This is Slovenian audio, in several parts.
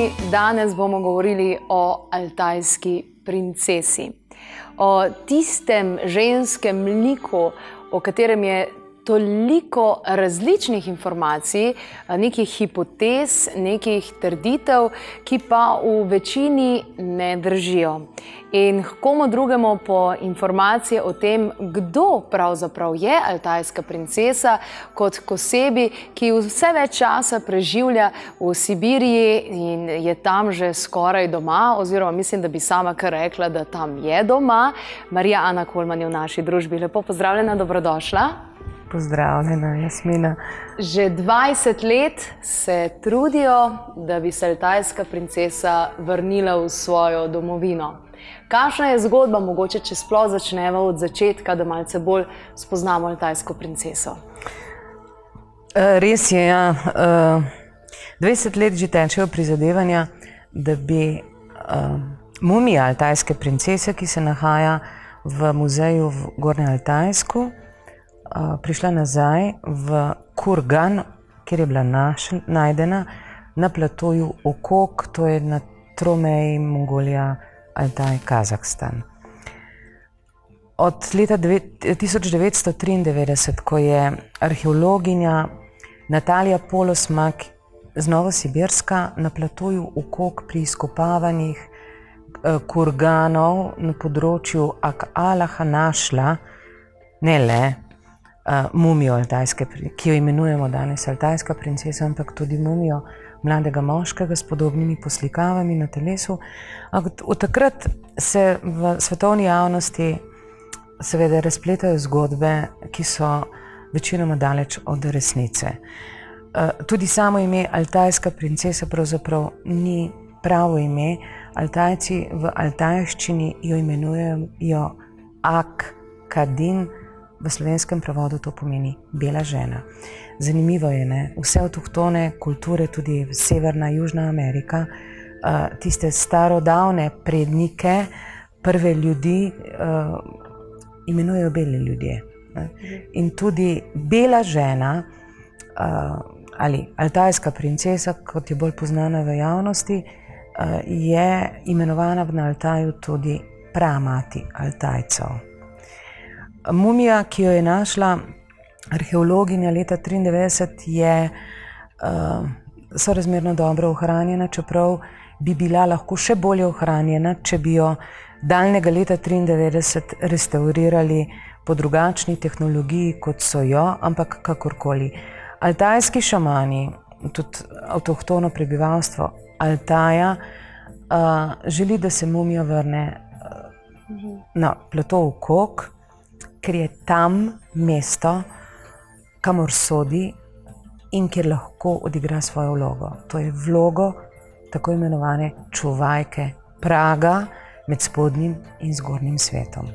Spoštovani, danes bomo govorili o altajski princesi. O tistem ženskem liku, o katerem je toliko različnih informacij, nekih hipotez, nekih trditev, ki pa v večini ne držijo. In komu drugemu po informacije o tem, kdo pravzaprav je altajska princesa, kot k osebi, ki vse več časa preživlja v Sibiriji in je tam že skoraj doma, oziroma mislim, da bi sama kar rekla, da tam je doma. Marija Ana Kolman je v naši družbi. Lepo pozdravljena, dobrodošla. Pozdravljena, Jasmina. Že 20 let se trudijo, da bi se altajska princesa vrnila v svojo domovino. Kakšna je zgodba, mogoče če sploh začneva od začetka, da malce bolj spoznamo altajsko princeso? Res je, ja. 20 let že tečejo prizadevanja, da bi mumija altajske princese, ki se nahaja v muzeju v Gornjem Altajsku, prišla nazaj v Kurgan, kjer je bila najdena na platoju Okok, to je na tromeji Mongolija, Altaj, Kazahstan. Od leta 1993, ko je arheologinja Natalija Polosmak z Novosibirska na platoju Okok pri izkopavanjih kurganov na področju Ak-Alaha našla ne le mumijo altajske, ki jo imenujemo danes altajska princesa, ampak tudi mumijo mladega moškega s podobnimi poslikavami na telesu. Od takrat se v svetovni javnosti seveda razpletajo zgodbe, ki so večinoma daleč od resnice. Tudi samo ime altajska princesa pravzaprav ni pravo ime. Altajci v altajščini jo imenujejo Ak-Kadin, v slovenskem prevodu to pomeni bela žena. Zanimivo je, ne? Vse avtohtone kulture, tudi Severna, Južna Amerika, tiste starodavne prednike, prve ljudi, imenujejo beli ljudje. In tudi bela žena ali altajska princesa, kot je bolj poznana v javnosti, je imenovana na Altaju tudi pramati Altajcev. Mumija, ki jo je našla arheologinja leta 1993, je sorazmerno dobro ohranjena, čeprav bi bila lahko še bolje ohranjena, če bi jo daljnega leta 1993 restaurirali po drugačni tehnologiji, kot so jo, ampak kakorkoli. Altajski šamani, tudi avtohtono prebivalstvo Altaja, želi, da se mumija vrne na plato Okok, ker je tam mesto, kamor sodi in kjer lahko odigra svojo vlogo. To je vlogo tako imenovane čuvajke praga med spodnjim in zgornjim svetom.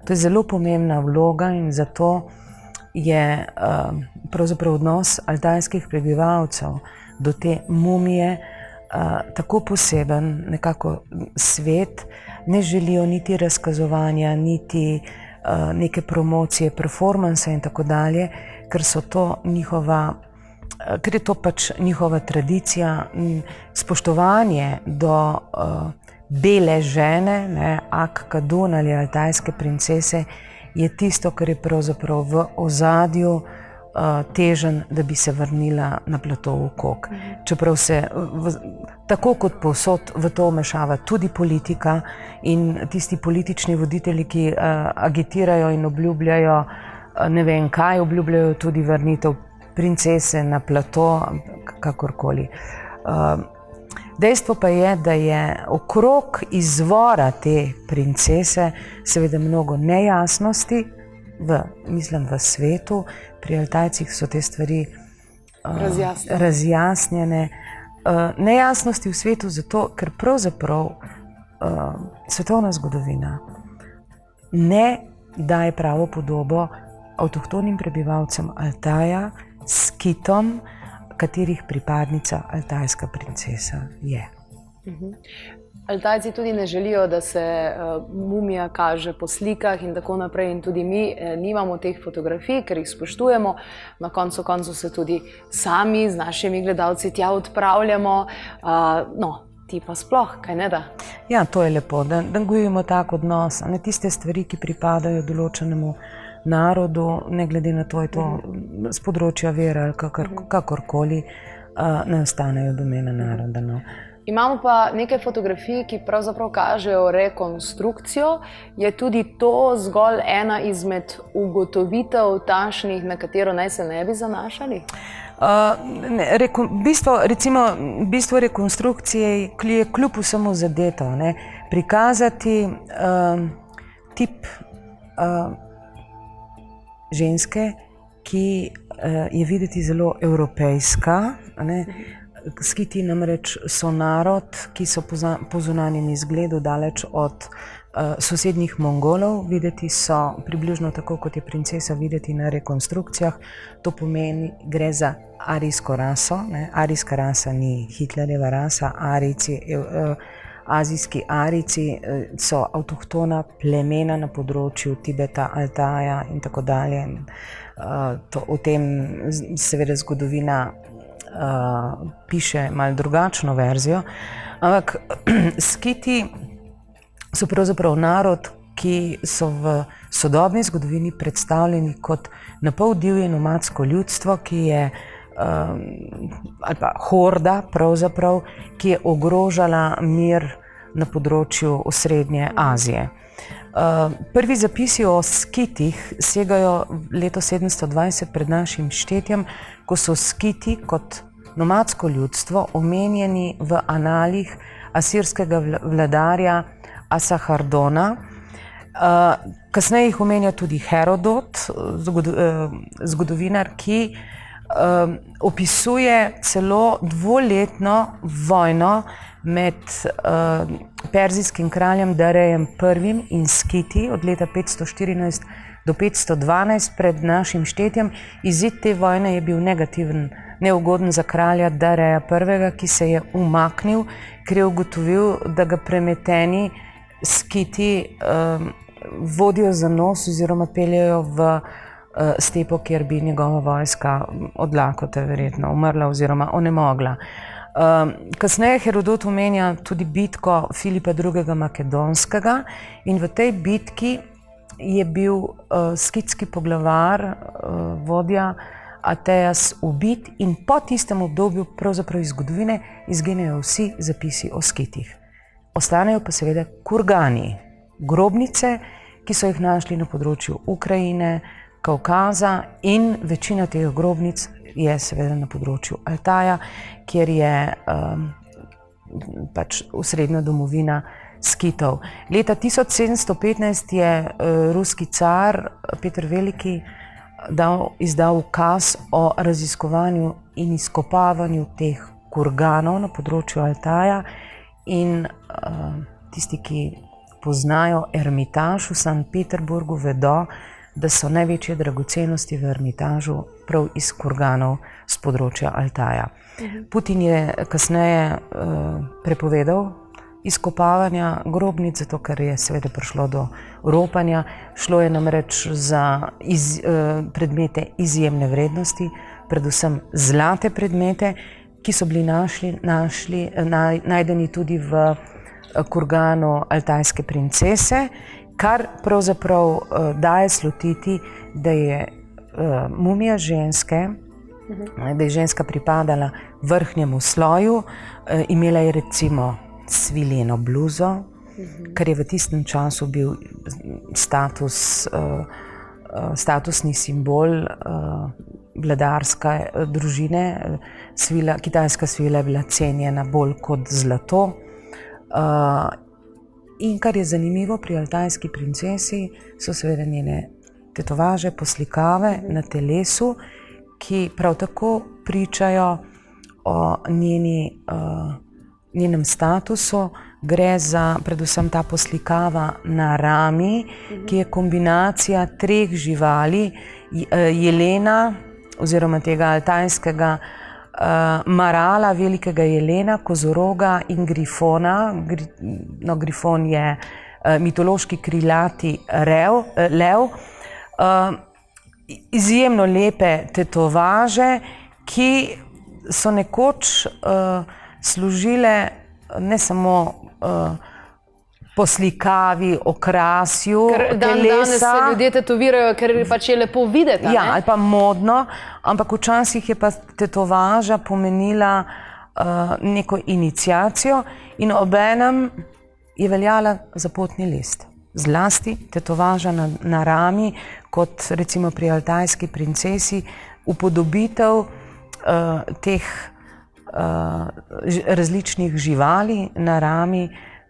To je zelo pomembna vloga in zato je pravzaprav odnos altajskih prebivalcev do te mumije tako poseben, nekako svet, ne želijo niti razkazovanja, niti neke promocije, performansa in tako dalje, ker je to pač njihova tradicija. Spoštovanje do bele žene, Ak-Kadun ali altajske princese, je tisto, kar je pravzaprav v ozadju težen, da bi se vrnila na plato Okok. Čeprav se tako kot povsod v to vmešava tudi politika in tisti politični voditelji, ki agitirajo in obljubljajo ne vem kaj, obljubljajo tudi vrnitev princese na plato, kakorkoli. Dejstvo pa je, da je okrog izvora te princese seveda mnogo nejasnosti, mislim v svetu. Pri Altajcih so te stvari razjasnjene. Nejasnosti v svetu zato, ker pravzaprav svetovna zgodovina ne daje pravo podobo avtohtonim prebivalcem Altaja, skitom, katerih pripadnica altajska princesa je. Altajci tudi ne želijo, da se mumija kaže po slikah in tako naprej, in tudi mi nimamo teh fotografij, ker jih spoštujemo. Na koncu se tudi sami z našimi gledalci tja odpravljamo. ti pa sploh, kaj ne da? Ja, to je lepo, da gojimo tak odnos, ne tiste stvari, ki pripadajo določenemu narodu, ne glede na to, je to z področja vere ali kakorkoli, ne ostanejo domena naroda. No. Imamo pa nekaj fotografij, ki pravzaprav kažejo rekonstrukcijo. Je tudi to zgolj ena izmed ugotovitev takšnih, na katero naj se ne bi zanašali? Bistvo rekonstrukcije je kljub vsemu zadeto. Prikazati tip ženske, ki je videti zelo evropejska. Skiti namreč so narod, ki so po zunanjem izgledu daleč od sosednjih Mongolov. Videti so približno tako, kot je princesa videti na rekonstrukcijah. To pomeni, gre za arijsko raso. Arijska rasa ni Hitlerjeva rasa. Azijski Arijci so avtohtona plemena na področju Tibeta, Altaja in tako dalje. O tem seveda zgodovina piše malo drugačno verzijo, ampak skiti so pravzaprav narod, ki so v sodobni zgodovini predstavljeni kot napol divje nomadsko ljudstvo, ki je ali pa horda pravzaprav, ki je ogrožala mir na področju osrednje Azije. Prvi zapisi o skitih segajo leto 720 pred našim štetjem, ko so skiti kot nomadsko ljudstvo omenjeni v analih asirskega vladarja Asahardona. Kasneje jih omenja tudi Herodot, zgodovinar, ki opisuje celo dvoletno vojno med perzijskim kraljem Darejem I in skiti od leta 514 do 512 pred našim štetjem. Izid te vojne je bil negativen, neugoden za kralja Dareja I, ki se je umaknil, ker je ugotovil, da ga premeteni skiti vodijo za nos oziroma peljejo v stepo, kjer bi njegova vojska od lakote verjetno umrla oziroma onemogla. Kasneje Herodot omenja tudi bitko Filipa II. Makedonskega in v tej bitki je bil skitski poglavar, vodja Atejas ubit in po tistem obdobju pravzaprav iz zgodovine izginejo vsi zapisi o skitih. Ostanejo pa seveda kurgani, grobnice, ki so jih našli na področju Ukrajine, Kaukaza in večina teh grobnic je seveda na področju Altaja, kjer je pač osrednja domovina skitov. Leta 1715 je ruski car Peter Veliki izdal ukaz o raziskovanju in izkopavanju teh kurganov na področju Altaja in tisti, ki poznajo Ermitaž v Sankt Peterburgu, vedo, da so največje dragocenosti v Ermitažu prav iz kurganov z področja Altaja. Putin je kasneje prepovedal izkopavanja grobnic, zato ker je seveda prišlo do ropanja. Šlo je namreč za predmete izjemne vrednosti, predvsem zlate predmete, ki so bili najdeni tudi v kurganu altajske princese, kar pravzaprav daje slutiti, da je mumija ženske, da je ženska pripadala vrhnjemu sloju, imela je recimo svileno bluzo, kar je v tistem času bil statusni simbol vladarske družine. Kitajska svila je bila cenjena bolj kot zlato. In kar je zanimivo pri altajski princesi, so seveda njene tetovaže, poslikave na telesu, ki prav tako pričajo o njenem statusu. Gre za predvsem ta poslikava na rami, ki je kombinacija treh živali, jelena oziroma tega altajskega marala, velikega jelena, kozoroga in grifona. No, grifon je mitološki krilati lev. Izjemno lepe tetovaže, ki so nekoč služile ne samo poslikavi, okrasju telesa. Danes se ljudje tetovirajo, ker pač je lepo videti, ne? Ja, ali pa modno, ampak včasih je pa tetovaža pomenila neko iniciacijo in obenem je veljala za potni list. Zlasti tetovaža na rami, kot recimo pri altajski princesi, upodobitev teh različnih živali na rami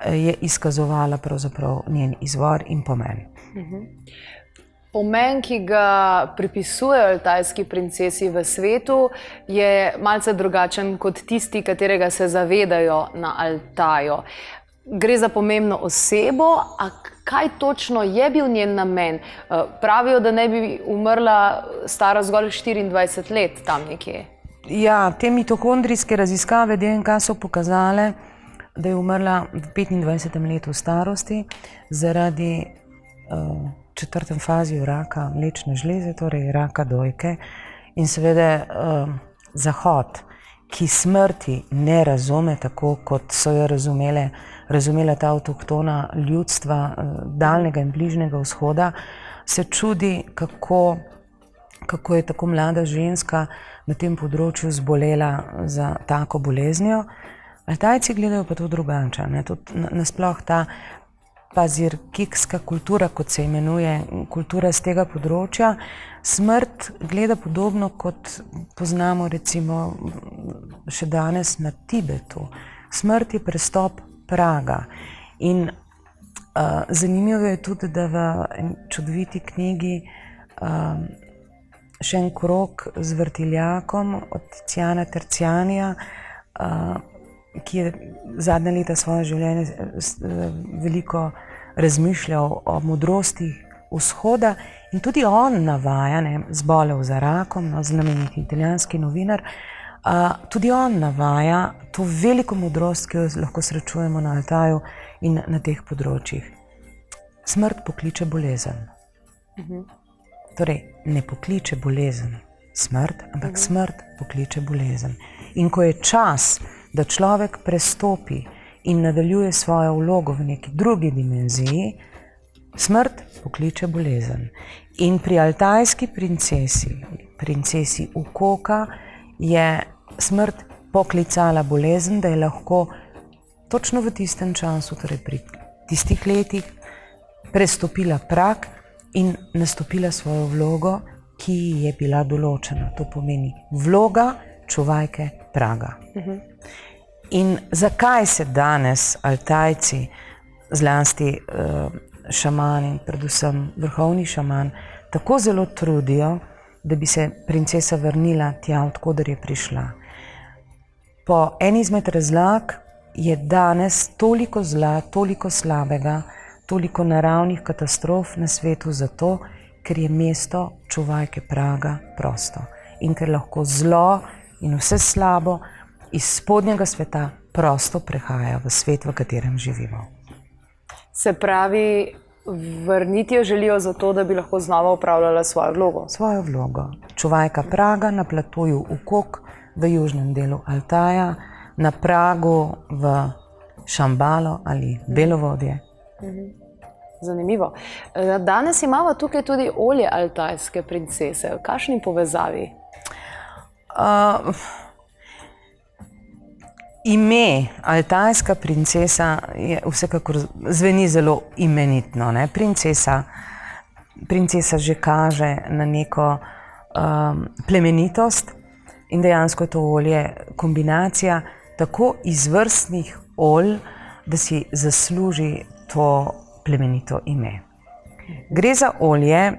je izkazovala pravzaprav njen izvor in pomen. Pomen, ki ga pripisujejo altajski princesi v svetu, je malce drugačen kot tisti, katerega se zavedajo na Altaju. Gre za pomembno osebo, a kaj točno je bil njen namen? Pravijo, da ne bi umrla stara zgolj 24 let tam nekje. Ja, te mitohondrijske raziskave DNK so pokazale, da je umrla v 25. letu starosti zaradi četrtem fazi raka mlečne žleze, torej raka dojke. In seveda Zahod, ki smrti ne razume tako, kot so jo razumela ta avtohtona ljudstva daljnega in bližnjega vzhoda, se čudi, kako je tako mlada ženska na tem področju zbolela za tako boleznijo. Altajci gledajo pa to drugače. Nasploh ta pazirkikska kultura, kot se imenuje, kultura z tega področja, smrt gleda podobno, kot poznamo recimo še danes na Tibetu. Smrt je prestop praga. In zanimivo je tudi, da v čudoviti knjigi Še en krog z vrtiljakom od Tiziana Terzianija, ki je zadnja leta svoje življenje veliko razmišljal o modrosti vzhoda in tudi on navaja, zbolel za rakom, znameniti italijanski novinar, tudi on navaja to veliko modrost, ki jo lahko srečujemo na Altaju in na teh področjih. Smrt pokliče bolezen. Torej, ne pokliče bolezen smrt, ampak smrt pokliče bolezen. In ko je čas, da človek prestopi in nadaljuje svojo vlogo v neki drugi dimenziji, smrt pokliče bolezen. In pri altajski princesi Ukoka, je smrt poklicala bolezen, da je lahko točno v tistem času, torej pri tistih letih, prestopila prag in nastopila svojo vlogo, ki je bila določena. To pomeni vloga čuvajke praga. In zakaj se danes Altajci, zlasti šamani, predvsem vrhovni šaman, tako zelo trudijo, da bi se princesa vrnila tja, odkoder je prišla? Po eni izmed razlag je danes toliko zla, toliko slabega, toliko naravnih katastrof na svetu zato, ker je mesto čuvajke praga prosto. In ker lahko zlo in vse slabo iz spodnjega sveta prosto prehaja v svet, v katerem živimo. Se pravi, vrniti jo želijo zato, da bi lahko znova upravljala svojo vlogo? Svojo vlogo. Čuvajka praga na platoju Ukok v južnem delu Altaja, na pragu v Šambalo ali Belovodje. Zanimivo. Danes imamo tukaj tudi olje altajske princese. V kakšni povezavi? Ime altajska princesa je vsekakor zveni zelo imenitno. Princesa že kaže na neko plemenitost in dejansko je to olje kombinacija tako izvrstnih olj, da si zasluži to plemenito ime. Gre za olje,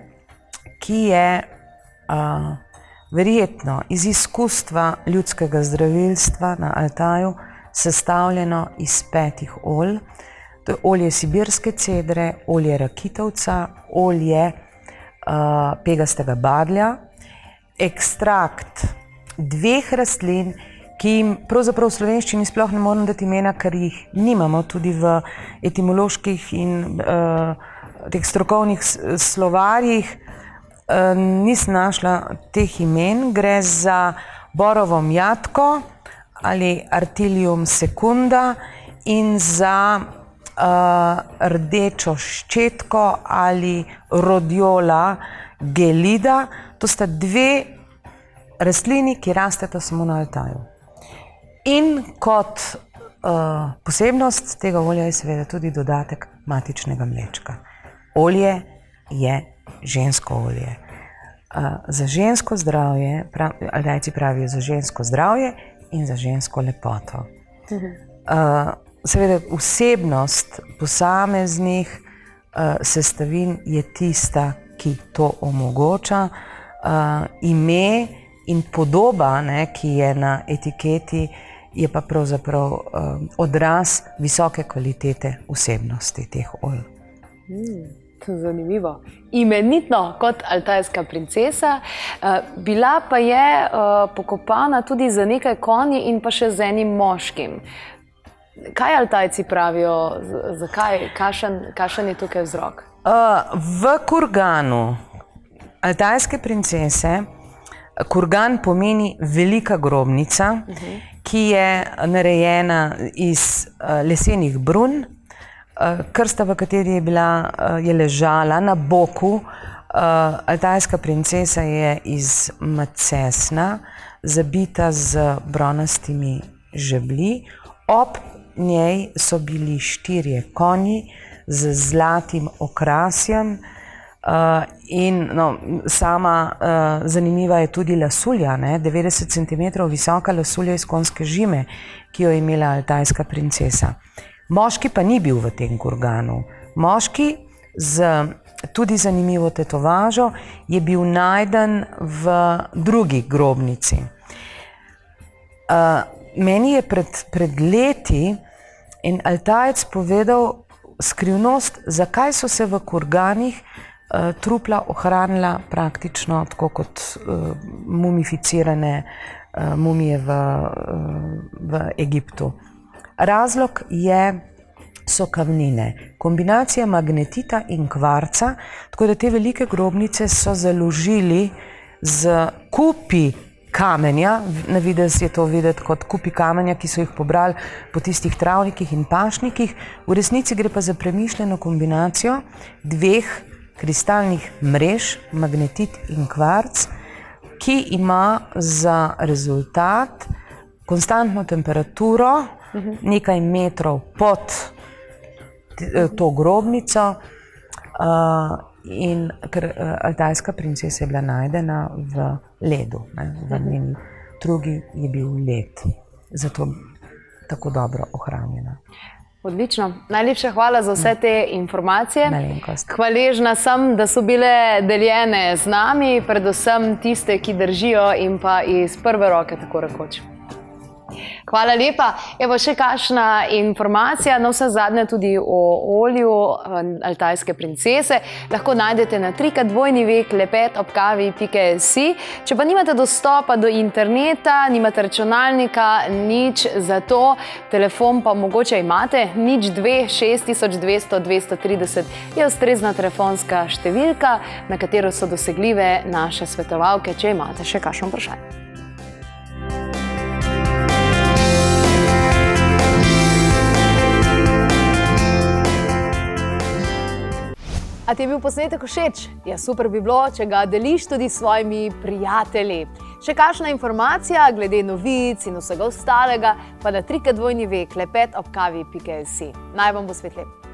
ki je verjetno iz izkustva ljudskega zdravilstva na Altaju sestavljeno iz 5 olj. To je olje sibirske cedre, olje rakitovca, olje pegastega badlja, ekstrakt 2 rastlin, ki jim pravzaprav v slovenščini sploh ne morem dati imena, ker jih nimamo tudi v etimoloških in teh strokovnih slovarjih. Nisem našla teh imen. Gre za borovo mjatko ali Artilium secunda in za rdečo ščetko ali rodiola gelida. To sta dve rastlini, ki rasteta samo na Altaju. In kot posebnost tega olja je seveda tudi dodatek matičnega mlečka. Olje je žensko olje. Za žensko zdravje, Aldajci pravijo za žensko zdravje in za žensko lepoto. Seveda vsebnost posameznih sestavin je tista, ki to omogoča. Ime in podoba, ki je na etiketi, je pa pravzaprav odraz visoke kvalitete vsebnosti teh olj. Zanimivo. Imenitno kot altajska princesa, bila pa je pokopana tudi z nekaj konji in pa še z enim moškim. Kaj Altajci pravijo, zakaj, kakšen je tukaj vzrok? V kurganu altajske princese, kurgan pomeni velika grobnica, ki je narejena iz lesenih brun. Krsta, v kateri je ležala na boku, altajska princesa je iz macesna, zabita z bronastimi žeblji. Ob njej so bili 4 konji z zlatim okrasjem in sama zanimiva je tudi lasulja, 90 cm visoka lasulja iz konjske žime, ki jo je imela altajska princesa. Moški pa ni bil v tem kurganu. Moški z tudi zanimivo tetovažo je bil najden v drugi grobnici. Meni je pred leti en Altajec povedal skrivnost, zakaj so se v kurganih trupla ohranila praktično tako kot mumificirane mumije v Egiptu. Razlog so kamnine, kombinacija magnetita in kvarca, tako da te velike grobnice so založili z kupi kamenja, na videz je to videti kot kupi kamenja, ki so jih pobrali po tistih travnikih in pašnikih. V resnici gre pa za premišljeno kombinacijo 2 kristalnih mrež, magnetit in kvarc, ki ima za rezultat konstantno temperaturo, nekaj metrov pod to grobnico, in ker altajska princesa je bila najdena v ledu, v njeni trugi je bil led, zato tako dobro ohranjena. Odlično. Najlepša hvala za vse te informacije. Malenkost. Hvaležna sem, da so bile deljene z nami, predvsem tiste, ki držijo in pa iz prve roke, tako rekoč. Hvala lepa. Evo še kakšna informacija, na vse zadnje tudi o olju altajske princese. Lahko najdete na www.klepetobkavi.si. Če pa nimate dostopa do interneta, nimate računalnika, nič za to, telefon pa mogoče imate, 02 6200 230 je ustrezna telefonska številka, na katero so dosegljive naše svetovalke, če imate še kakšno vprašanje. A ti je bil posnetek všeč? Ja, super bi bilo, če ga deliš tudi s svojimi prijatelji. Še kakšna informacija glede novic in vsega ostalega, pa na www.klepetobkavi.si. Naj vam bo svetlepo.